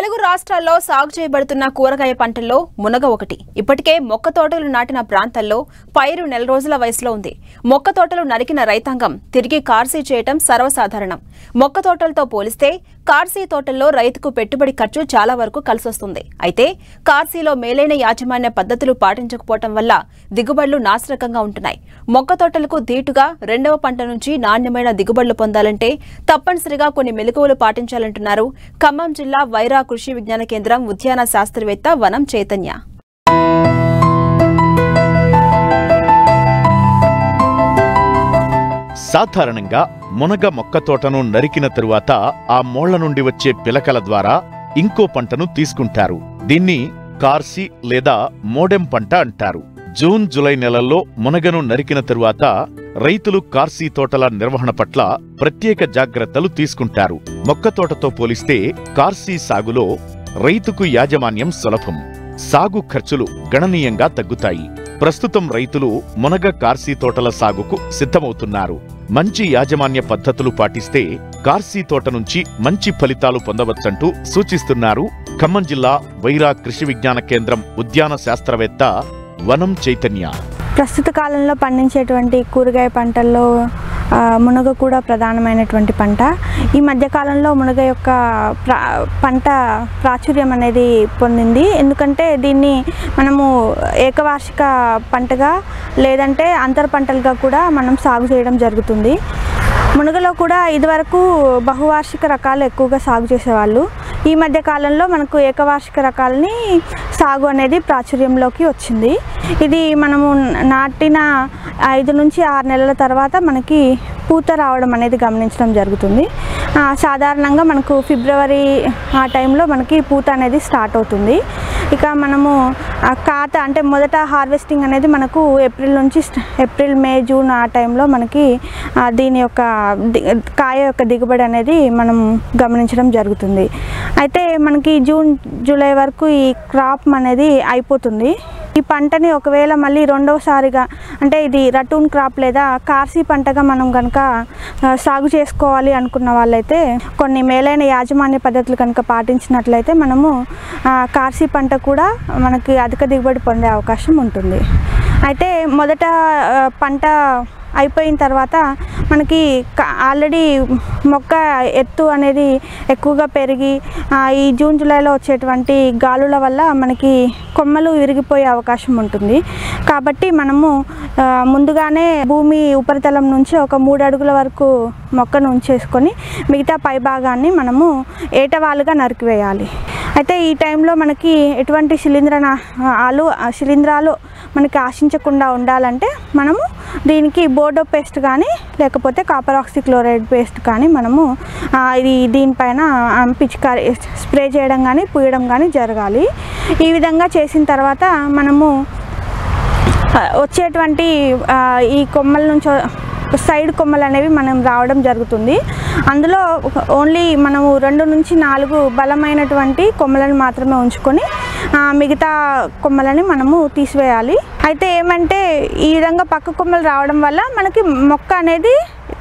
తెలుగు రాష్ట్రాల్లో సాగు చేయబడుతున్న కూరగాయ పంటల్లో మునగ ఒకటి. ఇప్పటికే మొక్క తోటలు నాటిన ప్రాంతాల్లో పైరు నెల రోజుల వయసులో ఉంది. మొక్క తోటలు నరికిన రైతాంగం తిరిగి కార్సీ చేయటం సర్వసాధారణం. మొక్క తోటలతో పోలిస్తే కార్సీ తోటల్లో రైతుకు పెట్టుబడి ఖర్చు చాలా వరకు కలిసొస్తుంది. అయితే కార్సీలో మేలైన యాజమాన్య పద్ధతులు పాటించకపోవటం వల్ల దిగుబడులు నాశనకంగా ఉంటున్నాయి. మొక్క తోటలకు ధీటుగా రెండవ పంట నుంచి నాణ్యమైన దిగుబడులు పొందాలంటే తప్పనిసరిగా కొన్ని మెలకువలు పాటించాలంటున్నారు ఖమ్మం జిల్లా వైరా కృషి విజ్ఞాన కేంద్రం ఉద్యాన శాస్త్రవేత్త వనం చైతన్య. సాధారణంగా మునగ మొక్క తోటను నరికిన తరువాత ఆ మోళ్ల నుండి వచ్చే పిలకల ద్వారా ఇంకో పంటను తీసుకుంటారు. దీన్ని కార్సీ లేదా మోడెం పంట అంటారు. జూన్ జూలై నెలల్లో మునగను నరికిన తరువాత రైతులు కార్సీ తోటల నిర్వహణ పట్ల ప్రత్యేక జాగ్రత్తలు తీసుకుంటారు. మొక్క తోటతో పోలిస్తే కార్సీ సాగులో రైతుకు యాజమాన్యం సులభం. సాగు ఖర్చులు గణనీయంగా తగ్గుతాయి. ప్రస్తుతం రైతులు మునగ కార్సీ తోటల సాగుకు సిద్ధమవుతున్నారు. మంచి యాజమాన్య పద్ధతులు పాటిస్తే కార్సీ తోట నుంచి మంచి ఫలితాలు పొందవచ్చంటూ సూచిస్తున్నారు ఖమ్మం జిల్లా వైరా కృషి విజ్ఞాన కేంద్రం ఉద్యాన శాస్త్రవేత్త వనం చైతన్య. ప్రస్తుత కాలంలో పండించేటువంటి కూరగాయ పంటల్లో మునగ కూడా ప్రధానమైనటువంటి పంట. ఈ మధ్యకాలంలో మునగ యొక్క పంట ప్రాచుర్యం అనేది పొందింది. ఎందుకంటే దీన్ని మనము ఏకవార్షిక పంటగా లేదంటే అంతర పంటలుగా కూడా మనం సాగు చేయడం జరుగుతుంది. మునగలో కూడా ఇదివరకు బహువార్షిక రకాలు ఎక్కువగా సాగు చేసేవాళ్ళు. ఈ మధ్య కాలంలో మనకు ఏకవార్షిక రకాలని సాగు అనేది ప్రాచుర్యంలోకి వచ్చింది. ఇది మనము నాటిన 5 నుంచి 6 నెలల తర్వాత మనకి పూత రావడం అనేది గమనించడం జరుగుతుంది. సాధారణంగా మనకు ఫిబ్రవరి ఆ టైంలో మనకి పూత అనేది స్టార్ట్ అవుతుంది. ఇక మనము కాత అంటే మొదట హార్వెస్టింగ్ అనేది మనకు ఏప్రిల్ మే జూన్ ఆ టైంలో మనకి దీని యొక్క కాయ యొక్క దిగుబడి అనేది మనం గమనించడం జరుగుతుంది. అయితే మనకి జూన్ జూలై వరకు ఈ క్రాప్ అనేది అయిపోతుంది. ఈ పంటని ఒకవేళ మళ్ళీ రెండవసారిగా అంటే ఇది రటూన్ క్రాప్ లేదా కార్సీ పంటగా మనం కనుక సాగు చేసుకోవాలి అనుకున్న వాళ్ళైతే కొన్ని మేలైన యాజమాన్య పద్ధతులు కనుక పాటించినట్లయితే మనము కార్సీ పంట కూడా మనకి అధిక దిగుబడి పొందే అవకాశం ఉంటుంది. అయితే మొదట పంట అయిపోయిన తర్వాత మనకి ఆల్రెడీ మొక్క ఎత్తు అనేది ఎక్కువగా పెరిగి ఈ జూన్ జూలైలో వచ్చేటువంటి గాలుల వల్ల మనకి కొమ్మలు విరిగిపోయే అవకాశం ఉంటుంది. కాబట్టి మనము ముందుగానే భూమి ఉపరితలం నుంచి ఒక 3 అడుగుల వరకు మొక్కను ఉంచేసుకొని మిగతా పై భాగాన్ని మనము ఏటవాలుగా నరికివేయాలి. అయితే ఈ టైంలో మనకి ఎటువంటి శిలీంధ్రాలు మనకి ఆశించకుండా ఉండాలంటే మనము దీనికి బోర్డో పేస్ట్ కానీ లేకపోతే కాపర్ ఆక్సిక్లోరైడ్ పేస్ట్ కానీ మనము దీనిపైన పిచికారీ స్ప్రే చేయడం కానీ పూయడం కానీ జరగాలి. ఈ విధంగా చేసిన తర్వాత మనము వచ్చేటువంటి ఈ కొమ్మల నుంచి సైడ్ కొమ్మలు అనేవి మనం రావడం జరుగుతుంది. అందులో ఓన్లీ మనము 2 నుంచి 4 బలమైనటువంటి కొమ్మలను మాత్రమే ఉంచుకొని మిగతా కొమ్మలని మనము తీసివేయాలి. అయితే ఏమంటే ఈ విధంగా పక్క కొమ్మలు రావడం వల్ల మనకి మొక్క అనేది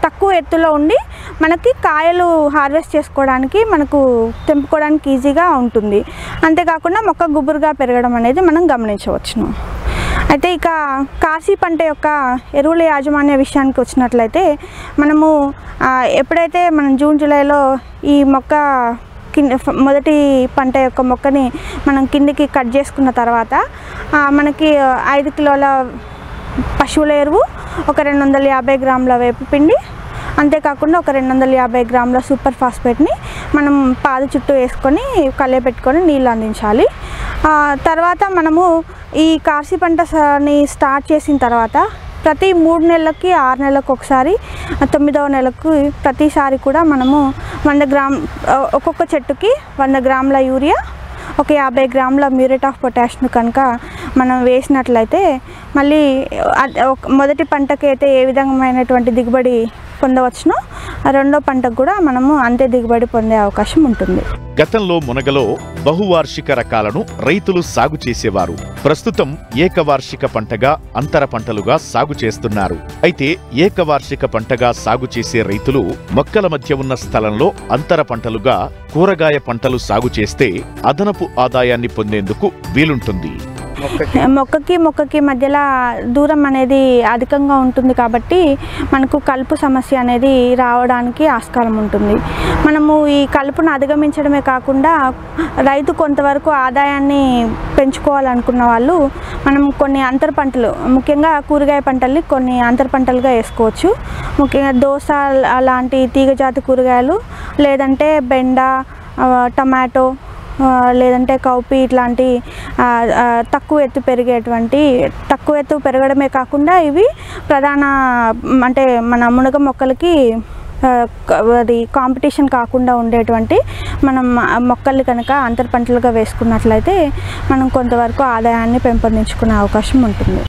తక్కువ ఎత్తులో ఉండి మనకి కాయలు హార్వెస్ట్ చేసుకోవడానికి మనకు తెంపుకోవడానికి ఈజీగా ఉంటుంది. అంతేకాకుండా మొక్క గుబురుగా పెరగడం అనేది మనం గమనించవచ్చును. అయితే ఇక కార్సీ పంట యొక్క ఎరువుల యాజమాన్య విషయానికి వచ్చినట్లయితే మనము ఎప్పుడైతే మనం జూన్ జూలైలో ఈ మొక్క మొదటి పంట యొక్క మొక్కని మనం కిందికి కట్ చేసుకున్న తర్వాత మనకి 5 కిలోల పశువుల ఎరువు, ఒక 250 గ్రాముల వేపపిండి, అంతేకాకుండా ఒక 250 గ్రాముల సూపర్ ఫాస్ఫేట్ని మనం పాదు చుట్టూ వేసుకొని కళ్ళెపెట్టుకొని నీళ్ళు అందించాలి. తర్వాత మనము ఈ కార్సీ పంటని స్టార్ట్ చేసిన తర్వాత ప్రతి 3 నెలలకి 6 నెలలకు ఒకసారి 9వ నెలకు ప్రతిసారి కూడా మనము 100 గ్రామ్ ఒక్కొక్క చెట్టుకి 100 గ్రాముల యూరియా, ఒక 50 గ్రాముల మ్యూరేట్ ఆఫ్ పొటాష్ను కనుక మనం వేసినట్లయితే మళ్ళీ మొదటి పంటకి అయితే ఏ విధమైనటువంటి దిగుబడి పొందవచ్చునో రెండో పంటకు కూడా మనము అంతే దిగుబడి పొందే అవకాశం ఉంటుంది. గతంలో మునగలో బహువార్షిక రకాలను రైతులు సాగు చేసేవారు. ప్రస్తుతం ఏకవార్షిక పంటగా అంతర పంటలుగా సాగు చేస్తున్నారు. అయితే ఏకవార్షిక పంటగా సాగు చేసే రైతులు మొక్కల మధ్య ఉన్న స్థలంలో అంతర పంటలుగా కూరగాయ పంటలు సాగు చేస్తే అదనపు ఆదాయాన్ని పొందేందుకు వీలుంటుంది. మొక్కకి మధ్యలో దూరం అనేది అధికంగా ఉంటుంది కాబట్టి మనకు కలుపు సమస్య అనేది రావడానికి ఆస్కారం ఉంటుంది. మనము ఈ కలుపును అధిగమించడమే కాకుండా రైతు కొంతవరకు ఆదాయాన్ని పెంచుకోవాలనుకున్న వాళ్ళు మనం కొన్ని అంతర పంటలు, ముఖ్యంగా కూరగాయ పంటల్ని కొన్ని అంతర పంటలుగా వేసుకోవచ్చు. ముఖ్యంగా దోస అలాంటి తీగజాతి కూరగాయలు, లేదంటే బెండ, టమాటో, లేదంటే కౌపి ఇట్లాంటి తక్కువ ఎత్తు పెరగడమే కాకుండా ఇవి ప్రధాన అంటే మన మునగ మొక్కలకి అది కాంపిటీషన్ కాకుండా ఉండేటువంటి మనం మొక్కల్ని కనుక అంతర పంటలుగా వేసుకున్నట్లయితే మనం కొంతవరకు ఆదాయాన్ని పెంపొందించుకునే అవకాశం ఉంటుంది.